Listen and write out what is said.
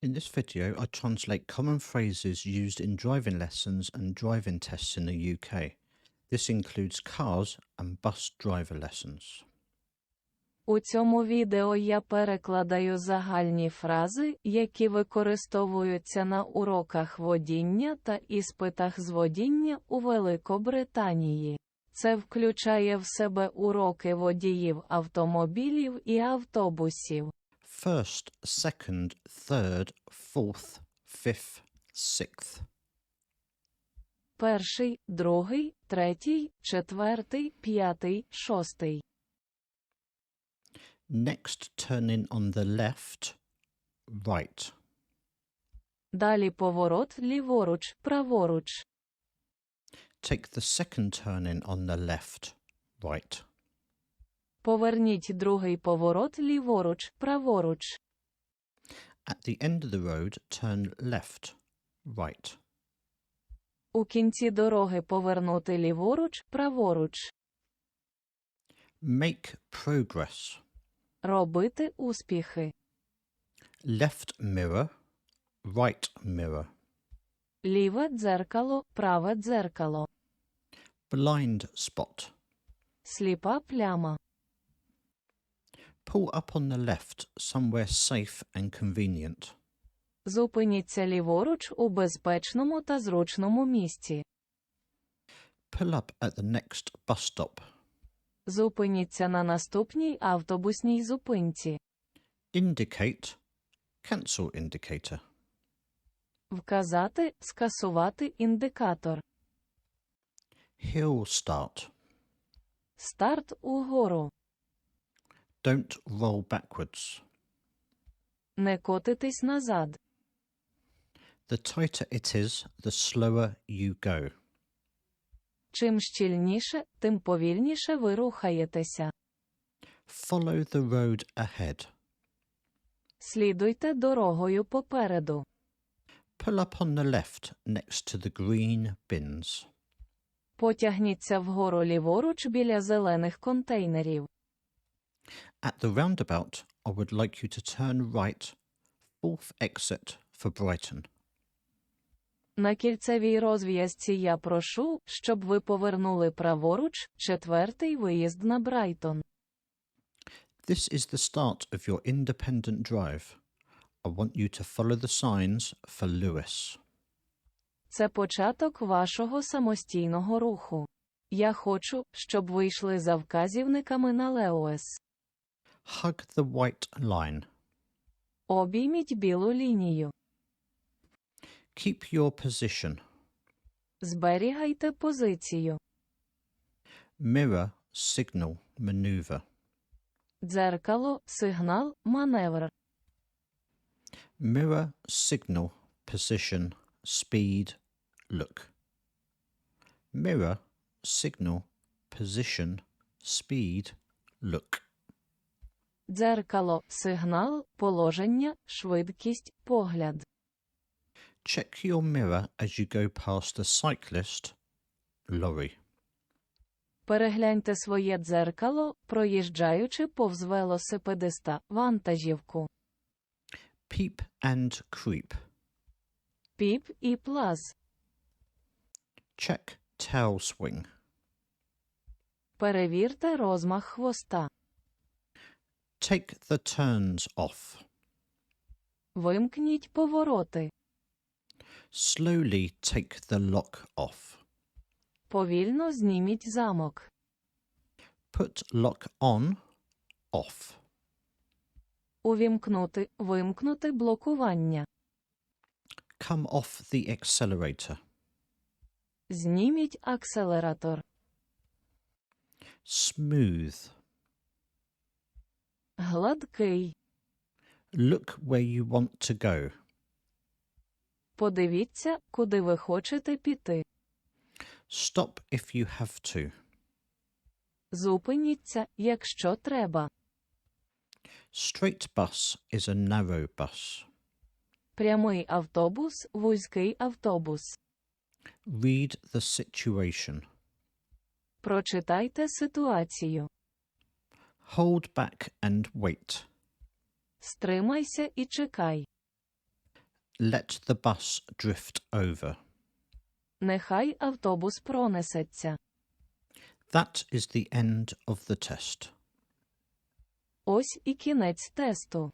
In this video, I translate common phrases used in driving lessons and driving tests in the UK. This includes cars and bus driver lessons. У цьому відео я перекладаю загальні фрази, які використовуються на уроках водіння та іспитах з водіння у Великобританії. Це включає в себе уроки водіїв автомобілів і автобусів. First, second, third, fourth, fifth, sixth. Перший, другий, третій, четвертий, п'ятий, шостий. Next, turning on the left, right. Далі поворот ліворуч, праворуч. Take the second turning on the left, right. Поверніть другий поворот ліворуч, праворуч. At the end of the road, turn left, right. У кінці дороги повернути ліворуч, праворуч. Make progress. Робити успіхи. Left mirror, right mirror. Ліве дзеркало, праве дзеркало. Blind spot. Сліпа пляма. Pull up on the left, somewhere safe and convenient. Зупиніться ліворуч у безпечному та зручному місці. Pull up at the next bus stop. Зупиніться на наступній автобусній зупинці. Indicate, cancel indicator. Вказати, скасувати індикатор. Hill start. Старт угору. Don't roll backwards. Не котитись назад. The tighter it is, the slower you go. Чим щільніше, тим повільніше ви рухаєтеся. Follow the road ahead. Слідуйте дорогою попереду. Pull up on the left next to the green bins. Потягніться вгору ліворуч біля зелених контейнерів. At the roundabout, I would like you to turn right, fourth exit for Brighton. На кільцевій розв'язці я прошу, щоб ви повернули праворуч, четвертий виїзд на Брайтон. This is the start of your independent drive. I want you to follow the signs for Lewes. Це початок вашого самостійного руху. Я хочу, щоб ви йшли за вказівниками на Леуес. Hug the white line. Обійміть білу лінію. Keep your position. Зберігайте позицію. Mirror, signal, manoeuvre. Дзеркало, сигнал, маневр. Mirror, signal, position, speed, look. Mirror, signal, position, speed, look. Дзеркало, сигнал, положення, швидкість, погляд. Check your mirror as you go past a cyclist, lorry. Перегляньте своє дзеркало, проїжджаючи повз велосипедиста, вантажівку. Peep and creep. Піп і плаз. Check tail swing. Перевірте розмах хвоста. Take the turns off. Вимкніть повороти. Slowly take the lock off. Повільно зніміть замок. Put lock on, off. Увімкнути, вимкнути блокування. Come off the accelerator. Зніміть акселератор. Smooth. Гладкий. Look where you want to go. Подивіться, куди ви хочете піти. Stop if you have to. Зупиніться, якщо треба. Straight bus is a narrow bus. Прямий автобус, вузький автобус. Read the situation. Прочитайте ситуацію. Hold back and wait. Стримайся і чекай. Let the bus drift over. Нехай автобус пронесеться. That is the end of the test. Ось і кінець тесту.